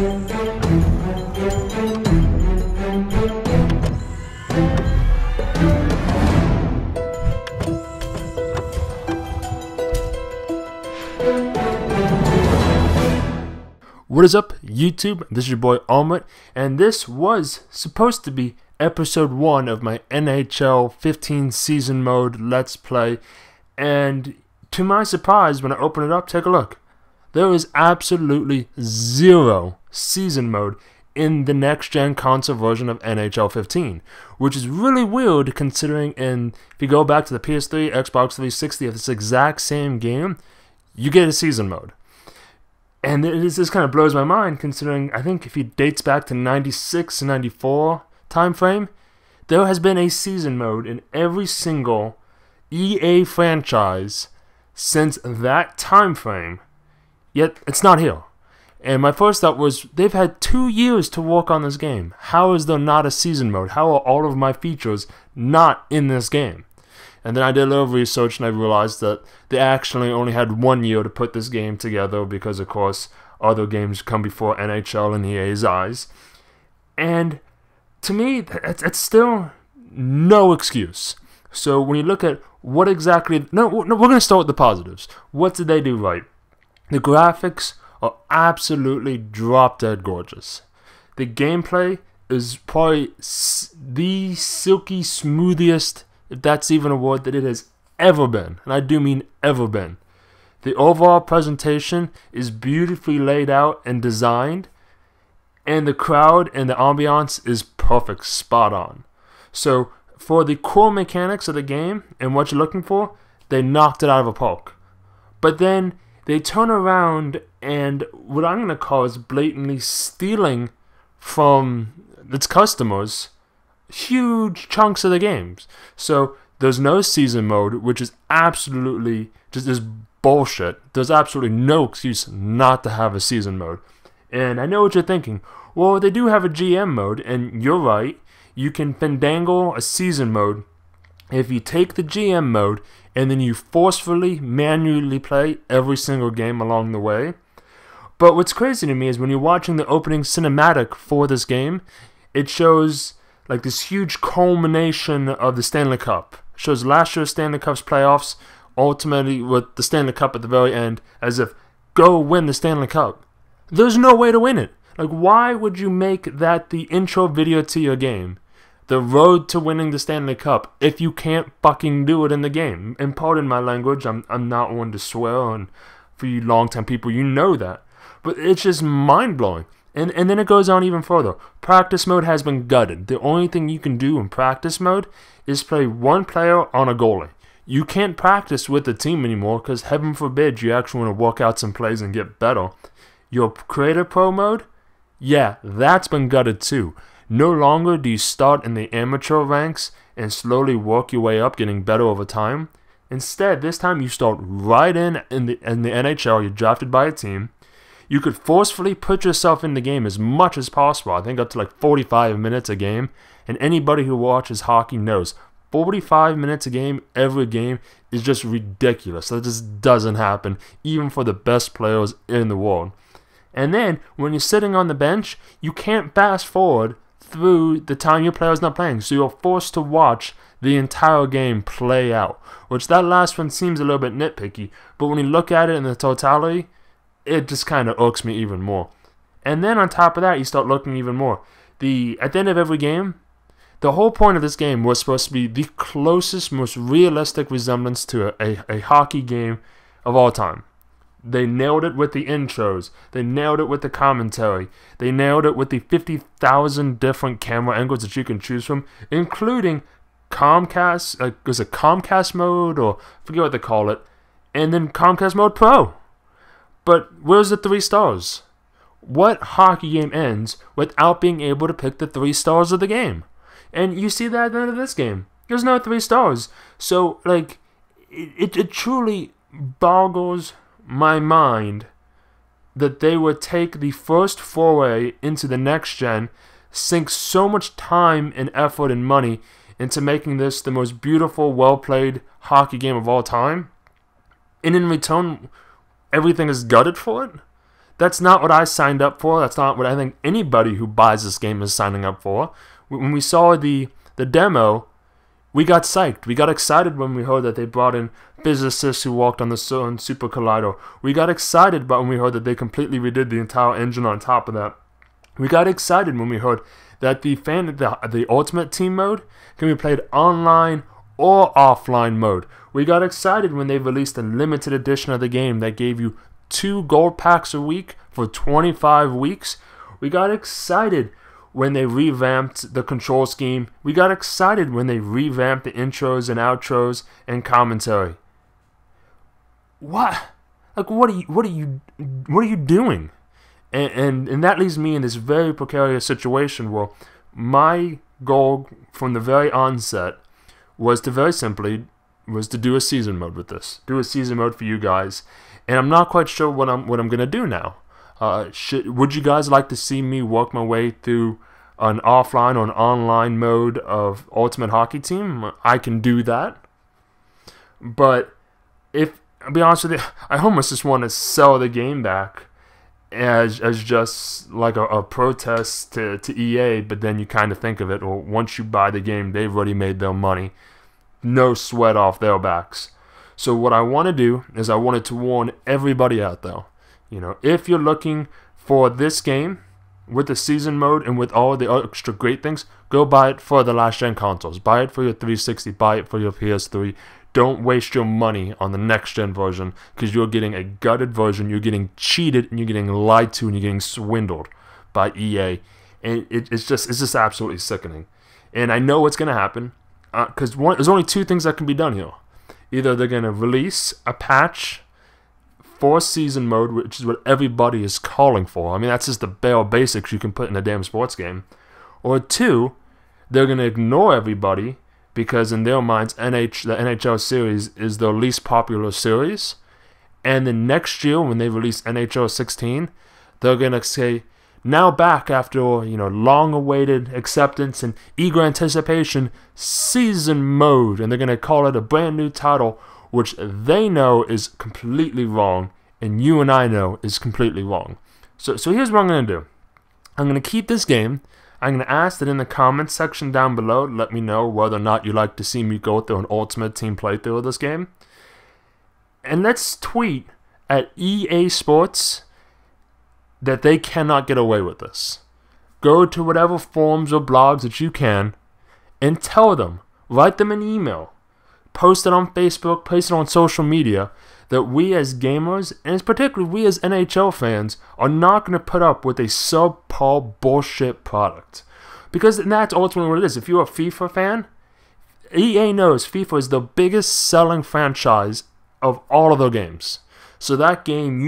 What is up, YouTube? This is your boy Armaret, and this was supposed to be episode 1 of my NHL 15 season mode Let's Play, and to my surprise, when I open it up, take a look. There is absolutely zero season mode in the next-gen console version of NHL 15, which is really weird considering if you go back to the PS3, Xbox 360, of this exact same game, you get a season mode. And this kind of blows my mind considering, I think if it dates back to 96 and 94 time frame, there has been a season mode in every single EA franchise since that time frame, yet it's not here. And my first thought was, they've had 2 years to work on this game. How is there not a season mode? How are all of my features not in this game? And then I did a little research and I realized that they actually only had 1 year to put this game together because, of course, other games come before NHL in EA's eyes. And to me, it's still no excuse. So when you look at what exactly... No, we're going to start with the positives. What did they do right? The graphics are absolutely drop-dead gorgeous. The gameplay is probably the silky smoothest, if that's even a word, that it has ever been. And I do mean ever been. The overall presentation is beautifully laid out and designed. And the crowd and the ambiance is perfect, spot on. So, for the core mechanics of the game and what you're looking for, they knocked it out of the park. But then, they turn around and what I'm going to call is blatantly stealing from its customers huge chunks of the games. So there's no season mode, which is absolutely just bullshit. There's absolutely no excuse not to have a season mode. And I know what you're thinking. Well, they do have a GM mode, and you're right. You can finagle a season mode if you take the GM mode and then you forcefully, manually play every single game along the way. But what's crazy to me is when you're watching the opening cinematic for this game, it shows like this huge culmination of the Stanley Cup. It shows last year's Stanley Cup's playoffs, ultimately with the Stanley Cup at the very end, as if, go win the Stanley Cup. There's no way to win it. Like, why would you make that the intro video to your game? The road to winning the Stanley Cup, if you can't fucking do it in the game. And pardon my language, I'm not one to swear, and for you long-time people, you know that. But it's just mind-blowing. And then it goes on even further. Practice mode has been gutted. The only thing you can do in practice mode is play one player on a goalie. You can't practice with the team anymore because heaven forbid you actually want to work out some plays and get better. Your Creator Pro mode, yeah, that's been gutted too. No longer do you start in the amateur ranks and slowly work your way up, getting better over time. Instead, this time you start right in the NHL. You're drafted by a team. You could forcefully put yourself in the game as much as possible. I think up to like 45 minutes a game. And anybody who watches hockey knows 45 minutes a game, every game, is just ridiculous. That just doesn't happen, even for the best players in the world. And then, when you're sitting on the bench, you can't fast forward through the time your player's not playing. So you're forced to watch the entire game play out. Which that last one seems a little bit nitpicky. But when you look at it in the totality, it just kind of irks me even more. And then on top of that, you start looking even more. At the end of every game, the whole point of this game was supposed to be the closest, most realistic resemblance to a hockey game of all time. They nailed it with the intros. They nailed it with the commentary. They nailed it with the 50,000 different camera angles that you can choose from, including Comcast, was it Comcast mode, or I forget what they call it, and then Comcast mode Pro. But where's the 3 stars? What hockey game ends without being able to pick the 3 stars of the game? And you see that at the end of this game. There's no 3 stars. So, like, it truly boggles my mind that they would take the first foray into the next gen, sink so much time and effort and money into making this the most beautiful, well-played hockey game of all time, and in return, everything is gutted for it. That's not what I signed up for. That's not what I think anybody who buys this game is signing up for. When we saw the demo, we got psyched. We got excited when we heard that they brought in physicists who walked on the Sun Super Collider. We got excited when we heard that they completely redid the entire engine on top of that. We got excited when we heard that the Ultimate Team mode can be played online or offline mode. We got excited when they released a limited edition of the game that gave you 2 gold packs a week for 25 weeks. We got excited when they revamped the control scheme. We got excited when they revamped the intros and outros and commentary. What? Like, what are you doing? And that leaves me in this very precarious situation where my goal from the very onset was to do a season mode with this. Do a season mode for you guys. And I'm not quite sure what I'm gonna do now. Would you guys like to see me work my way through an offline or an online mode of Ultimate Hockey Team? I can do that. But I'll be honest with you, I almost just want to sell the game back as just like a protest to EA, but then you kind of think of it, well, once you buy the game, they've already made their money. No sweat off their backs. So what I want to do is I wanted to warn everybody out there. You know, if you're looking for this game with the season mode and with all the extra great things, go buy it for the last gen consoles. Buy it for your 360, buy it for your PS3. Don't waste your money on the next gen version, because you're getting a gutted version, you're getting cheated, and you're getting lied to, and you're getting swindled by EA. And it's just absolutely sickening. And I know what's going to happen, because there's only 2 things that can be done here. Either they're going to release a patch for season mode, which is what everybody is calling for. I mean, that's just the bare basics you can put in a damn sports game. Or 2, they're going to ignore everybody, because in their minds, the NHL series is their least popular series. And then next year, when they release NHL 16, they're going to say, now back after long-awaited acceptance and eager anticipation, season mode. And they're going to call it a brand new title, which they know is completely wrong, and you and I know is completely wrong. So here's what I'm going to do. I'm going to keep this game. I'm going to ask that in the comments section down below, let me know whether or not you'd like to see me go through an Ultimate Team playthrough of this game. And let's tweet at EA Sports that they cannot get away with this. Go to whatever forums or blogs that you can and tell them, write them an email, post it on Facebook, post it on social media, that we as gamers, and particularly we as NHL fans, are not going to put up with a subpar bullshit product. Because that's ultimately what it is. If you're a FIFA fan, EA knows FIFA is the biggest selling franchise of all of their games. So that game,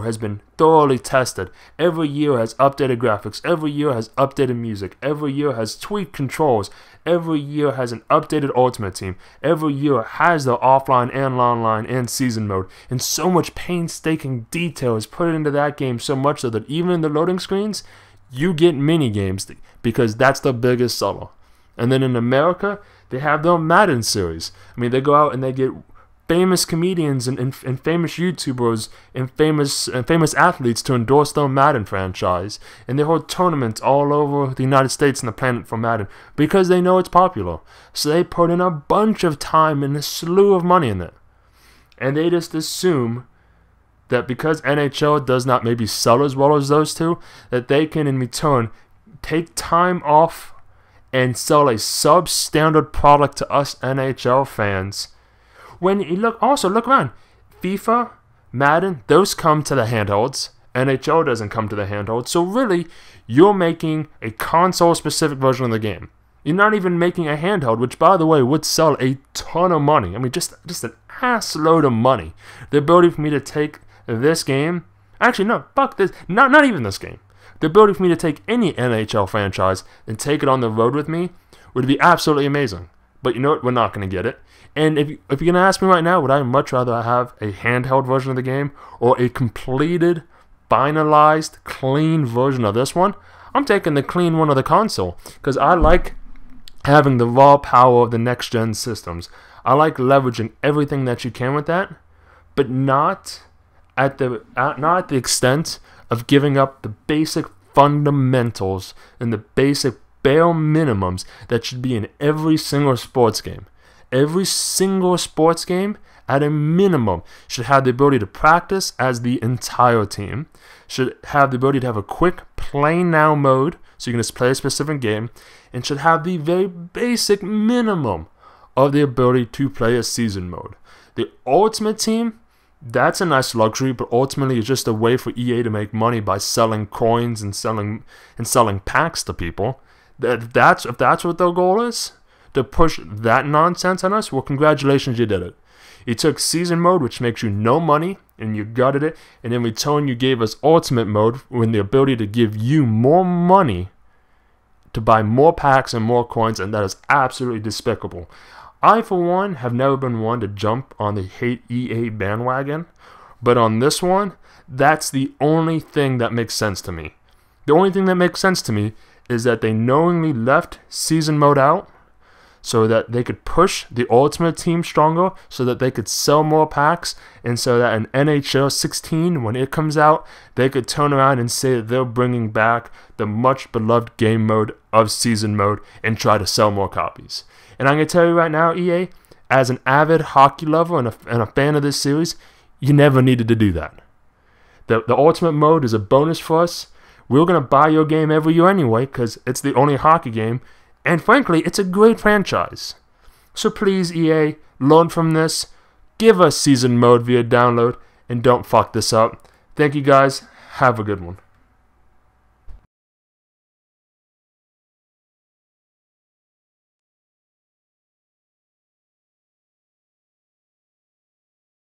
has been thoroughly tested. Every year has updated graphics. Every year has updated music. Every year has tweaked controls. Every year has an updated Ultimate Team. Every year has the offline and online and season mode. And so much painstaking detail is put into that game, so much so that even in the loading screens, you get mini games, because that's the biggest seller. And then in America, they have their Madden series. I mean, they go out and they get famous comedians and famous YouTubers and famous athletes to endorse their Madden franchise, and they hold tournaments all over the United States and the planet for Madden because they know it's popular. So they put in a bunch of time and a slew of money in it, and they just assume that because NHL does not maybe sell as well as those two, that they can in return take time off and sell a substandard product to us NHL fans. When you look around, FIFA, Madden, those come to the handhelds. NHL doesn't come to the handhelds. So really, you're making a console-specific version of the game. You're not even making a handheld, which, by the way, would sell a ton of money. I mean, just an ass load of money. The ability for me to take this game... Actually, no, fuck this. Not even this game. The ability for me to take any NHL franchise and take it on the road with me would be absolutely amazing. But you know what? We're not going to get it. And if you're going to ask me right now, would I much rather have a handheld version of the game or a completed, finalized, clean version of this one? I'm taking the clean one of the console, because I like having the raw power of the next-gen systems. I like leveraging everything that you can with that, but not at the extent of giving up the basic fundamentals and the basic bare minimums that should be in every single sports game. Every single sports game, at a minimum, should have the ability to practice as the entire team, should have the ability to have a quick play now mode, so you can just play a specific game, and should have the very basic minimum of the ability to play a season mode. The Ultimate Team, that's a nice luxury, but ultimately it's just a way for EA to make money by selling coins and selling packs to people. If that's what their goal is, to push that nonsense on us, well, congratulations, you did it. You took season mode, which makes you no money, and you gutted it, and in return you gave us ultimate mode with the ability to give you more money to buy more packs and more coins, and that is absolutely despicable. I, for one, have never been one to jump on the hate EA bandwagon, but on this one, that's the only thing that makes sense to me. The only thing that makes sense to me is that they knowingly left season mode out so that they could push the Ultimate Team stronger, so that they could sell more packs, and so that in NHL 16, when it comes out, they could turn around and say that they're bringing back the much beloved game mode of season mode and try to sell more copies. And I'm going to tell you right now, EA, as an avid hockey lover and a fan of this series, you never needed to do that. The Ultimate mode is a bonus for us. We're going to buy your game every year anyway, because it's the only hockey game. And frankly, it's a great franchise. So please, EA, learn from this. Give us season mode via download. And don't fuck this up. Thank you guys. Have a good one.